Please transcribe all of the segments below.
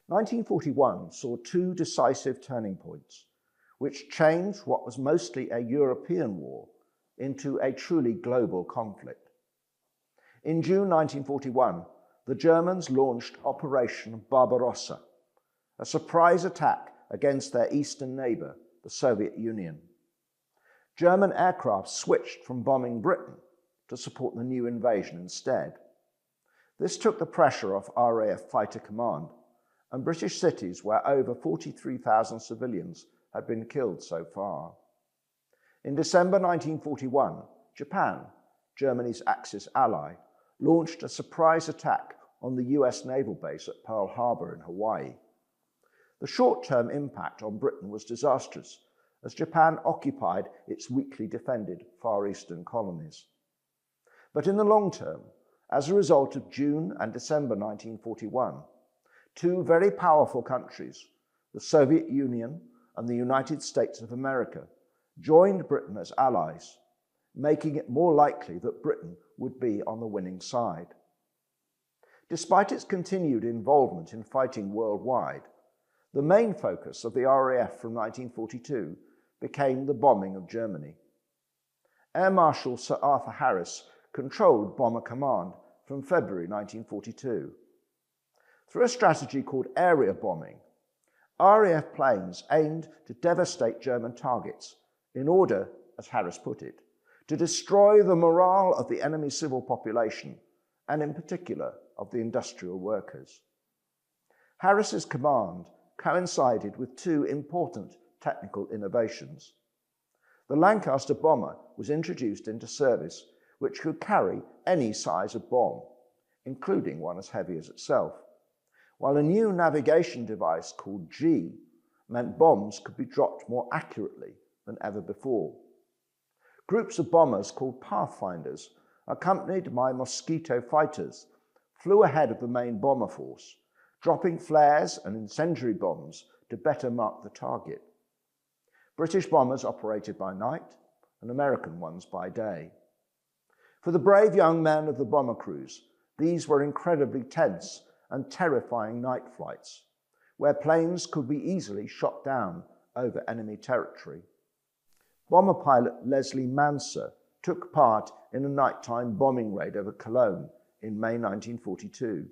1941 saw two decisive turning points, which changed what was mostly a European war into a truly global conflict. In June 1941, the Germans launched Operation Barbarossa, a surprise attack against their eastern neighbour, the Soviet Union. German aircraft switched from bombing Britain to support the new invasion instead. This took the pressure off RAF Fighter Command, and British cities where over 43,000 civilians had been killed so far. In December 1941, Japan, Germany's Axis ally, launched a surprise attack on the US naval base at Pearl Harbor in Hawaii. The short-term impact on Britain was disastrous, as Japan occupied its weakly defended Far Eastern colonies. But in the long term, as a result of June and December 1941, two very powerful countries, the Soviet Union and the United States of America, joined Britain as allies, making it more likely that Britain would be on the winning side. Despite its continued involvement in fighting worldwide, the main focus of the RAF from 1942 became the bombing of Germany. Air Marshal Sir Arthur Harris controlled Bomber Command from February 1942. Through a strategy called area bombing, RAF planes aimed to devastate German targets in order, as Harris put it, to destroy the morale of the enemy civil population, and in particular of the industrial workers. Harris's command coincided with two important technical innovations. The Lancaster bomber was introduced into service, which could carry any size of bomb, including one as heavy as itself, while a new navigation device called G meant bombs could be dropped more accurately than ever before. Groups of bombers called Pathfinders, accompanied by Mosquito fighters, flew ahead of the main bomber force, dropping flares and incendiary bombs to better mark the target. British bombers operated by night and American ones by day. For the brave young men of the bomber crews, these were incredibly tense and terrifying night flights, where planes could be easily shot down over enemy territory. Bomber pilot Leslie Manser took part in a nighttime bombing raid over Cologne in May 1942.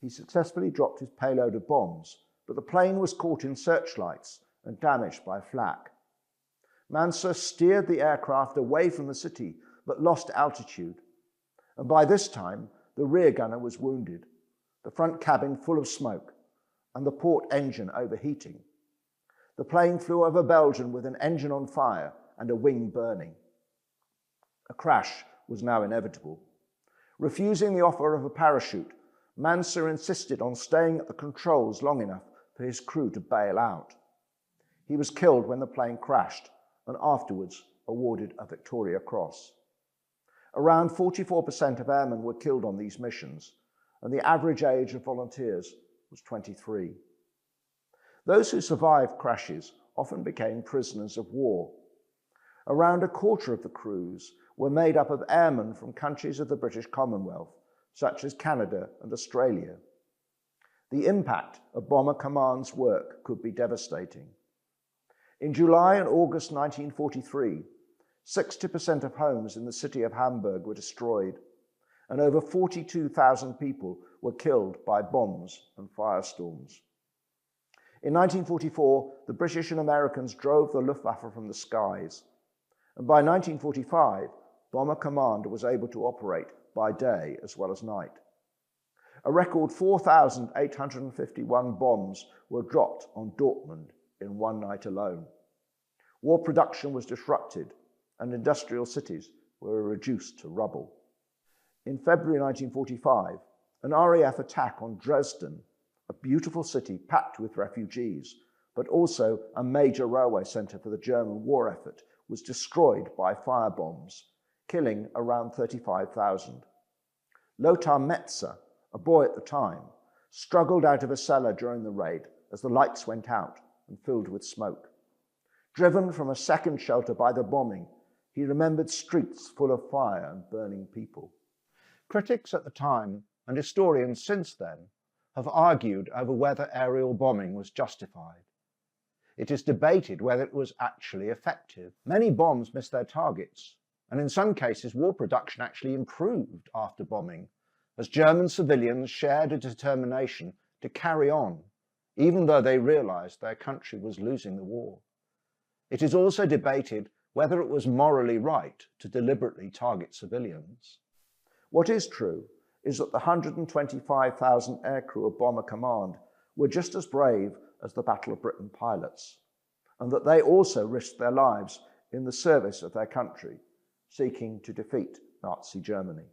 He successfully dropped his payload of bombs, but the plane was caught in searchlights and damaged by flak. Manser steered the aircraft away from the city, but lost altitude, and by this time the rear gunner was wounded, the front cabin full of smoke, and the port engine overheating. The plane flew over Belgium with an engine on fire and a wing burning. A crash was now inevitable. Refusing the offer of a parachute, Manser insisted on staying at the controls long enough for his crew to bail out. He was killed when the plane crashed and afterwards awarded a Victoria Cross. Around 44% of airmen were killed on these missions, and the average age of volunteers was 23. Those who survived crashes often became prisoners of war. Around a quarter of the crews were made up of airmen from countries of the British Commonwealth, such as Canada and Australia. The impact of Bomber Command's work could be devastating. In July and August 1943, 60% of homes in the city of Hamburg were destroyed, and over 42,000 people were killed by bombs and firestorms. In 1944, the British and Americans drove the Luftwaffe from the skies, and by 1945, Bomber Command was able to operate by day as well as night. A record 4,851 bombs were dropped on Dortmund in one night alone. War production was disrupted, and industrial cities were reduced to rubble. In February 1945, an RAF attack on Dresden, a beautiful city packed with refugees, but also a major railway centre for the German war effort, was destroyed by firebombs, killing around 35,000. Lothar Metzer, a boy at the time, struggled out of a cellar during the raid as the lights went out and filled with smoke. Driven from a second shelter by the bombing, he remembered streets full of fire and burning people. Critics at the time, and historians since then, have argued over whether aerial bombing was justified. It is debated whether it was actually effective. Many bombs missed their targets, and in some cases war production actually improved after bombing, as German civilians shared a determination to carry on, even though they realised their country was losing the war. It is also debated whether it was morally right to deliberately target civilians. What is true is that the 125,000 aircrew of Bomber Command were just as brave as the Battle of Britain pilots, and that they also risked their lives in the service of their country, seeking to defeat Nazi Germany.